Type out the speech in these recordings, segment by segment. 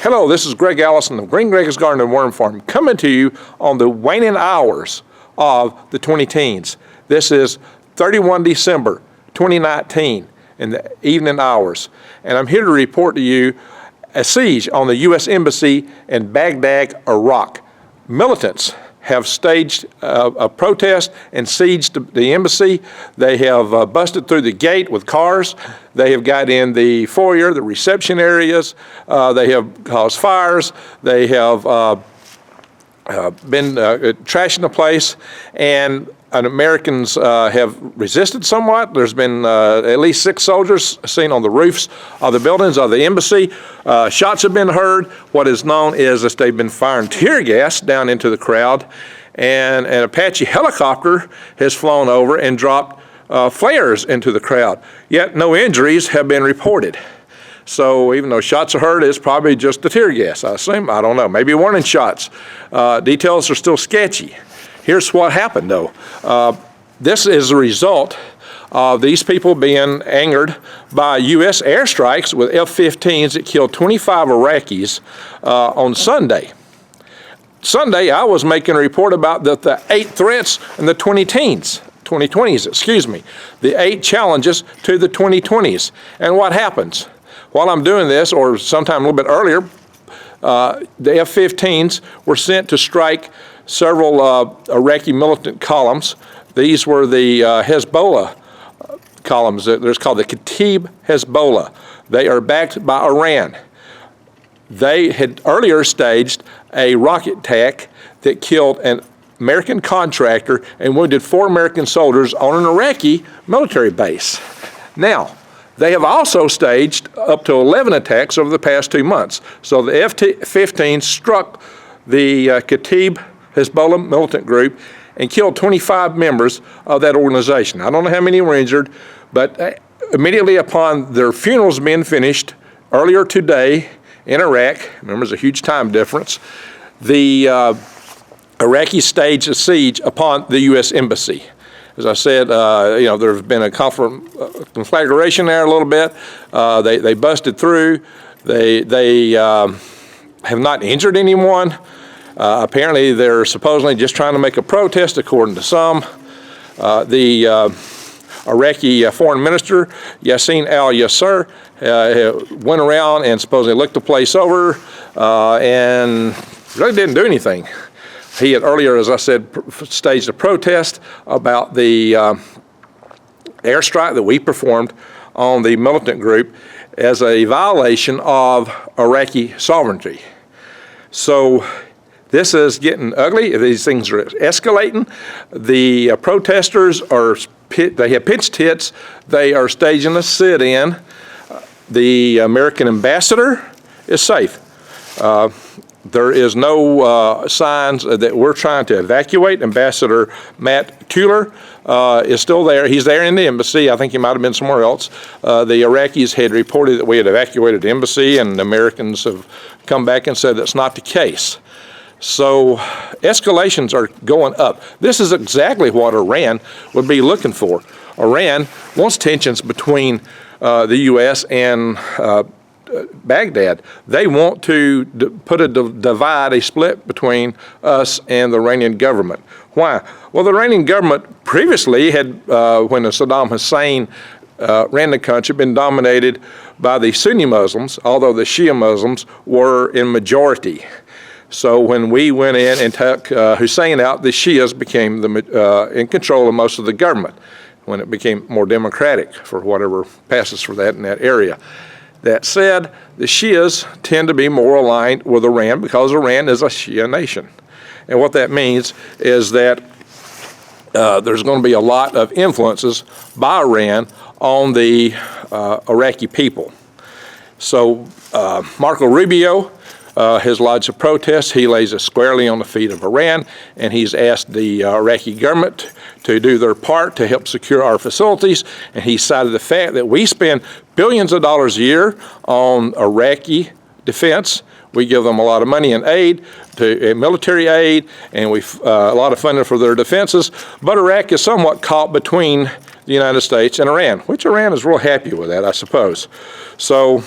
Hello, this is Greg Allison of Green Greg's Garden and Worm Farm, coming to you on the waning hours of the 2010s. This is 31 December 2019 in the evening hours, and I'm here to report to you a siege on the U.S. Embassy in Baghdad, Iraq. Militants have staged a protest and sieged the embassy. They have busted through the gate with cars. They have got in the foyer, the reception areas. They have caused fires. They have been trashing the place, and Americans have resisted somewhat. There's been at least 6 soldiers seen on the roofs of the buildings of the embassy. Shots have been heard. What is known is that they've been firing tear gas down into the crowd, and an Apache helicopter has flown over and dropped flares into the crowd. Yet no injuries have been reported. So even though shots are heard, it's probably just the tear gas, I assume. I don't know. Maybe warning shots. Details are still sketchy. Here's what happened, though. This is a result of these people being angered by U.S. airstrikes with F-15s that killed 25 Iraqis on Sunday. Sunday, I was making a report about the 8 threats in the 2020s, excuse me, the 8 challenges to the 2020s. And what happens? While I'm doing this, or sometime a little bit earlier, the F-15s were sent to strike several Iraqi militant columns. These were the Hezbollah columns. There's called the Kataeb Hezbollah. They are backed by Iran. They had earlier staged a rocket attack that killed an American contractor and wounded 4 American soldiers on an Iraqi military base. Now, they have also staged up to 11 attacks over the past 2 months. So the F-15 struck the Kataeb Hezbollah militant group and killed 25 members of that organization. I don't know how many were injured, but immediately upon their funerals being finished earlier today in Iraq, remember there's a huge time difference, the Iraqis staged a siege upon the U.S. Embassy. As I said, there's been a conflagration there a little bit. They busted through. They have not injured anyone. Apparently, they're supposedly just trying to make a protest, according to some. The Iraqi foreign minister, Yassin al-Yasser, went around and supposedly looked the place over and really didn't do anything. He had earlier, as I said, staged a protest about the airstrike that we performed on the militant group as a violation of Iraqi sovereignty. So this is getting ugly. These things are escalating. The protesters they have pitched hits. They are staging a sit-in. The American ambassador is safe. There is no signs that we're trying to evacuate. Ambassador Matt Kuehler is still there. He's there in the embassy. I think he might have been somewhere else. The Iraqis had reported that we had evacuated the embassy, and Americans have come back and said that's not the case. So escalations are going up. This is exactly what Iran would be looking for. Iran wants tensions between the U.S. and Baghdad. They want to put a divide, a split between us and the Iranian government. Why? Well, the Iranian government previously had, when Saddam Hussein ran the country, been dominated by the Sunni Muslims, although the Shia Muslims were in majority. So when we went in and took Hussein out, the Shias became in control of most of the government when it became more democratic, for whatever passes for that in that area. That said, the Shias tend to be more aligned with Iran because Iran is a Shia nation. And what that means is that there's going to be a lot of influences by Iran on the Iraqi people. So Marco Rubio has lodged a protest. He lays it squarely on the feet of Iran, and he's asked the Iraqi government to do their part to help secure our facilities. And he cited the fact that we spend billions of dollars a year on Iraqi defense. We give them a lot of money in aid, military aid, and a lot of funding for their defenses. But Iraq is somewhat caught between the United States and Iran, which Iran is real happy with that, I suppose. So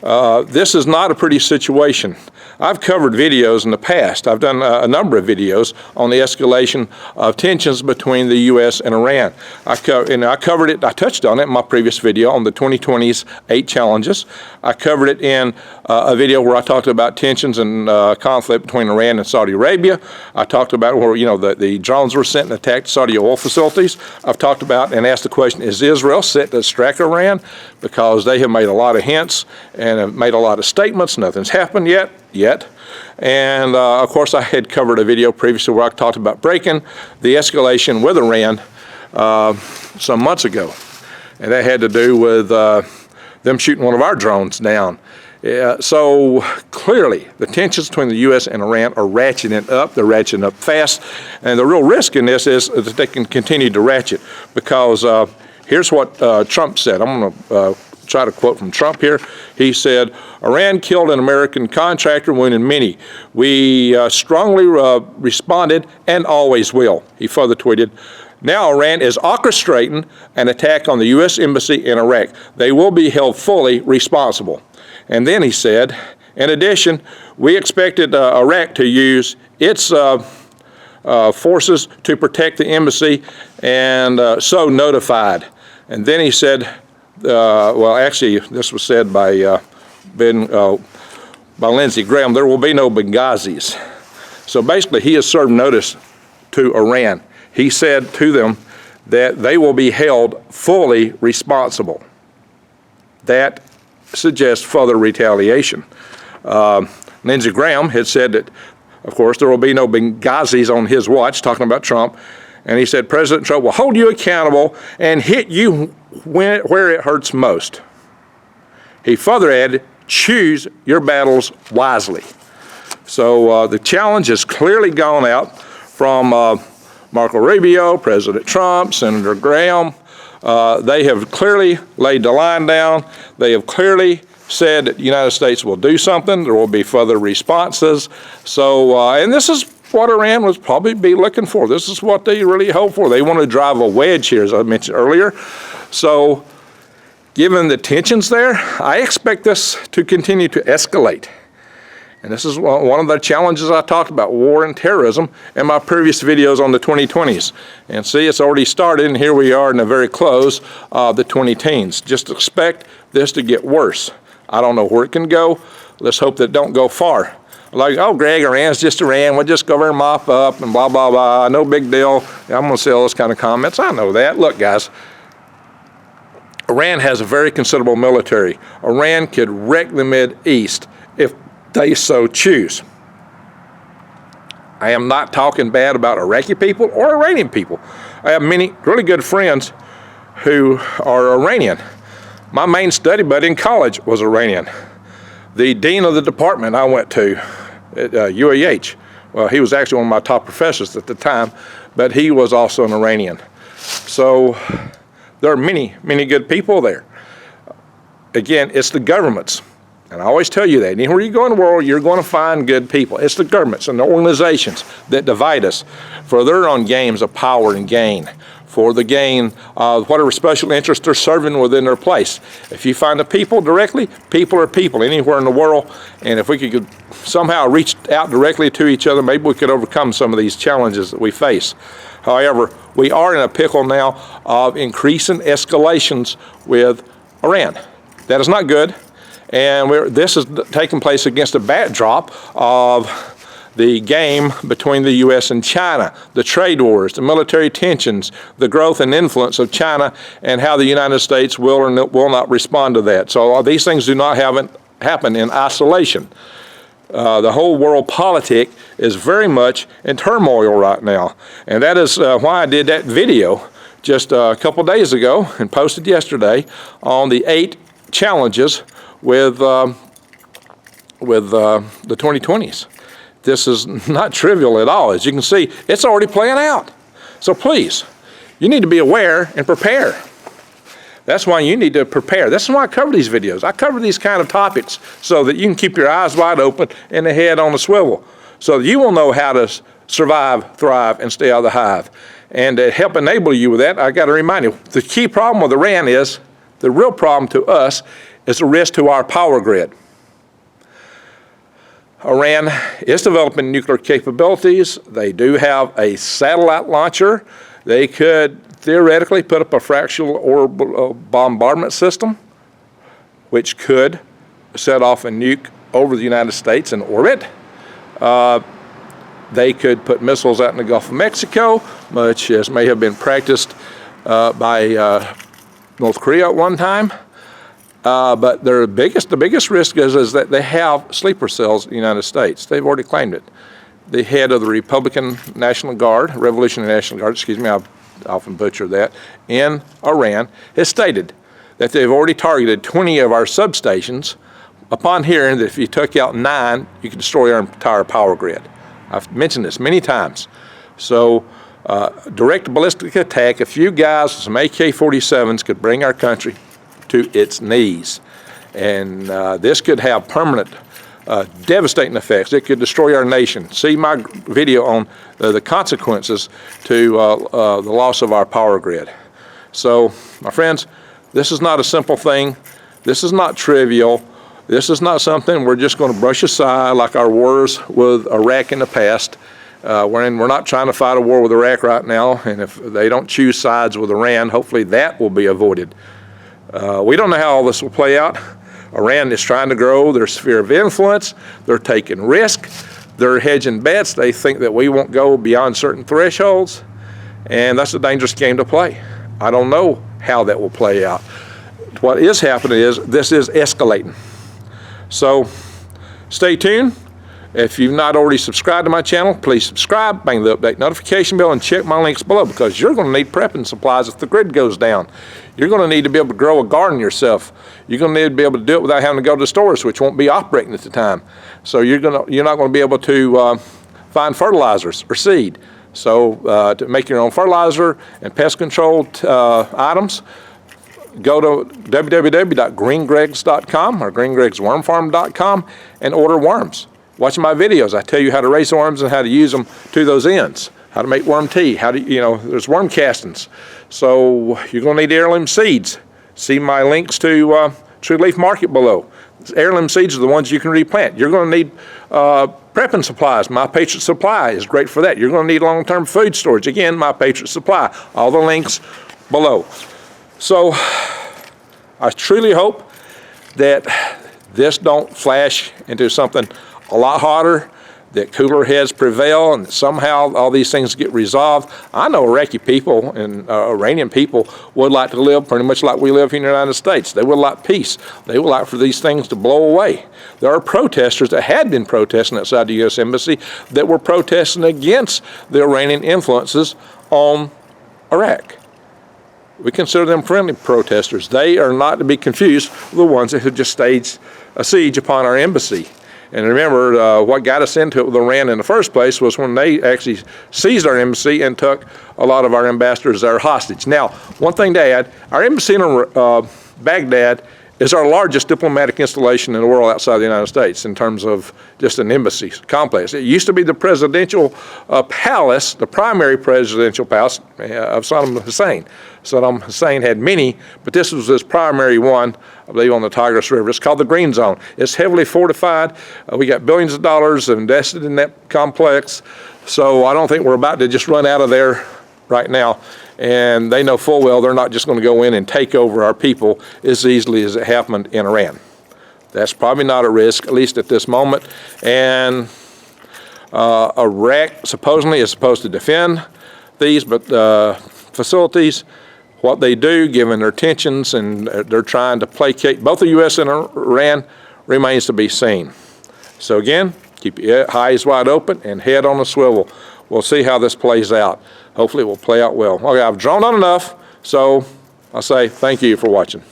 This is not a pretty situation. I've covered videos in the past. I've done a number of videos on the escalation of tensions between the U.S. and Iran. I covered it, I touched on it in my previous video on the 2020's 8 challenges. I covered it in a video where I talked about tensions and conflict between Iran and Saudi Arabia. I talked about where, the drones were sent and attacked Saudi oil facilities. I've talked about and asked the question, is Israel set to strike Iran? Because they have made a lot of hints and have made a lot of statements. Nothing's happened yet. And of course, I had covered a video previously where I talked about breaking the escalation with Iran some months ago. And that had to do with them shooting one of our drones down. So clearly, the tensions between the U.S. and Iran are ratcheting up. They're ratcheting up fast. And the real risk in this is that they can continue to ratchet, because here's what Trump said. I'm going to try to quote from Trump here. He said, "Iran killed an American contractor, wounded many. We strongly responded and always will." He further tweeted, "Now Iran is orchestrating an attack on the U.S. Embassy in Iraq. They will be held fully responsible." And then he said, "In addition, we expected Iraq to use its forces to protect the embassy, and so notified." And then he said, well, actually, this was said by Lindsey Graham, "There will be no Benghazis." So basically, he has served notice to Iran. He said to them that they will be held fully responsible. That suggests further retaliation. Lindsey Graham had said that, of course, there will be no Benghazis on his watch, talking about Trump. And he said, "President Trump will hold you accountable and hit you where it hurts most." He further added, "Choose your battles wisely." So the challenge has clearly gone out from Marco Rubio, President Trump, Senator Graham. They have clearly laid the line down. They have clearly said that the United States will do something. There will be further responses. So, and this is what Iran was probably be looking for. This is what they really hope for. They want to drive a wedge here, as I mentioned earlier. So, given the tensions there, I expect this to continue to escalate. And this is one of the challenges I talked about, war and terrorism, in my previous videos on the 2020s. And see, it's already started, and here we are in the very close of the 2010s. Just expect this to get worse. I don't know where it can go. Let's hope that it don't go far. Like, "Oh, Greg, Iran's just Iran. We'll just go over and mop up and blah, blah, blah. No big deal." I'm going to say all those kind of comments. I know that. Look, guys, Iran has a very considerable military. Iran could wreck the Mideast if they so choose. I am not talking bad about Iraqi people or Iranian people. I have many really good friends who are Iranian. My main study buddy in college was Iranian. The dean of the department I went to at UAH, well, he was actually one of my top professors at the time, but he was also an Iranian. So there are many, many good people there. Again, it's the governments. And I always tell you that. Anywhere you go in the world, you're going to find good people. It's the governments and the organizations that divide us for their own games of power and gain, for the gain of whatever special interest they're serving within their place. If you find the people directly, people are people anywhere in the world. And if we could somehow reach out directly to each other, maybe we could overcome some of these challenges that we face. However, we are in a pickle now of increasing escalations with Iran. That is not good. And this is taking place against a backdrop of the game between the U.S. and China, the trade wars, the military tensions, the growth and influence of China, and how the United States will or will not respond to that. So these things do not happen in isolation. The whole world politic is very much in turmoil right now. And that is why I did that video just a couple days ago and posted yesterday on the 8 challenges with the 2020s. This is not trivial at all. As you can see, it's already playing out. So please, you need to be aware and prepare. That's why you need to prepare. That's why I cover these videos. I cover these kind of topics so that you can keep your eyes wide open and the head on the swivel, so that you will know how to survive, thrive, and stay out of the hive. And to help enable you with that, I got to remind you, the key problem with Iran is, the real problem to us is a risk to our power grid. Iran is developing nuclear capabilities. They do have a satellite launcher. They could theoretically put up a fractional orbital bombardment system, which could set off a nuke over the United States in orbit. They could put missiles out in the Gulf of Mexico, much as may have been practiced by North Korea at one time. But the biggest risk is that they have sleeper cells in the United States. They've already claimed it. The head of the Republican National Guard, Revolutionary National Guard, excuse me, I often butcher that, in Iran, has stated that they've already targeted 20 of our substations upon hearing that if you took out 9, you could destroy our entire power grid. I've mentioned this many times. So direct ballistic attack, a few guys with some AK-47s could bring our country to its knees. And this could have permanent, devastating effects. It could destroy our nation. See my video on the consequences to the loss of our power grid. So, my friends, this is not a simple thing. This is not trivial. This is not something we're just going to brush aside like our wars with Iraq in the past. We're not trying to fight a war with Iraq right now, and if they don't choose sides with Iran, hopefully that will be avoided. We don't know how all this will play out. Iran is trying to grow their sphere of influence. They're taking risk. They're hedging bets. They think that we won't go beyond certain thresholds, and that's a dangerous game to play. I don't know how that will play out. What is happening is this is escalating. So stay tuned. If you've not already subscribed to my channel, please subscribe, bang the update notification bell, and check my links below, because you're going to need prepping supplies if the grid goes down. You're going to need to be able to grow a garden yourself. You're going to need to be able to do it without having to go to the stores, which won't be operating at the time. So you're not going to be able to find fertilizers or seed. So to make your own fertilizer and pest control items, go to www.greengregs.com or greengregswormfarm.com and order worms. Watch my videos. I tell you how to raise worms and how to use them to those ends. How to make worm tea. There's worm castings. So you're going to need heirloom seeds. See my links to True Leaf Market below. Heirloom seeds are the ones you can replant. You're going to need prepping supplies. My Patriot Supply is great for that. You're going to need long-term food storage. Again, My Patriot Supply. All the links below. So I truly hope that this don't flash into something a lot hotter, that cooler heads prevail, and that somehow all these things get resolved. I know Iraqi people and Iranian people would like to live pretty much like we live here in the United States. They would like peace. They would like for these things to blow away. There are protesters that had been protesting outside the U.S. Embassy that were protesting against the Iranian influences on Iraq. We consider them friendly protesters. They are not to be confused with the ones that have just staged a siege upon our embassy. And remember, what got us into it with Iran in the first place was when they actually seized our embassy and took a lot of our ambassadors there hostage. Now, one thing to add, our embassy in Baghdad is our largest diplomatic installation in the world outside the United States in terms of just an embassy complex. It used to be the presidential palace, the primary presidential palace of Saddam Hussein. Saddam Hussein had many, but this was his primary one, I believe, on the Tigris River. It's called the Green Zone. It's heavily fortified. We got billions of dollars invested in that complex. So I don't think we're about to just run out of there right now. And they know full well they're not just going to go in and take over our people as easily as it happened in Iran. That's probably not a risk, at least at this moment. And Iraq supposedly is supposed to defend these facilities. What they do, given their tensions and they're trying to placate both the U.S. and Iran, remains to be seen. So again, keep your eyes wide open and head on a swivel. We'll see how this plays out. Hopefully it will play out well. Okay, I've drawn on enough, so I'll say thank you for watching.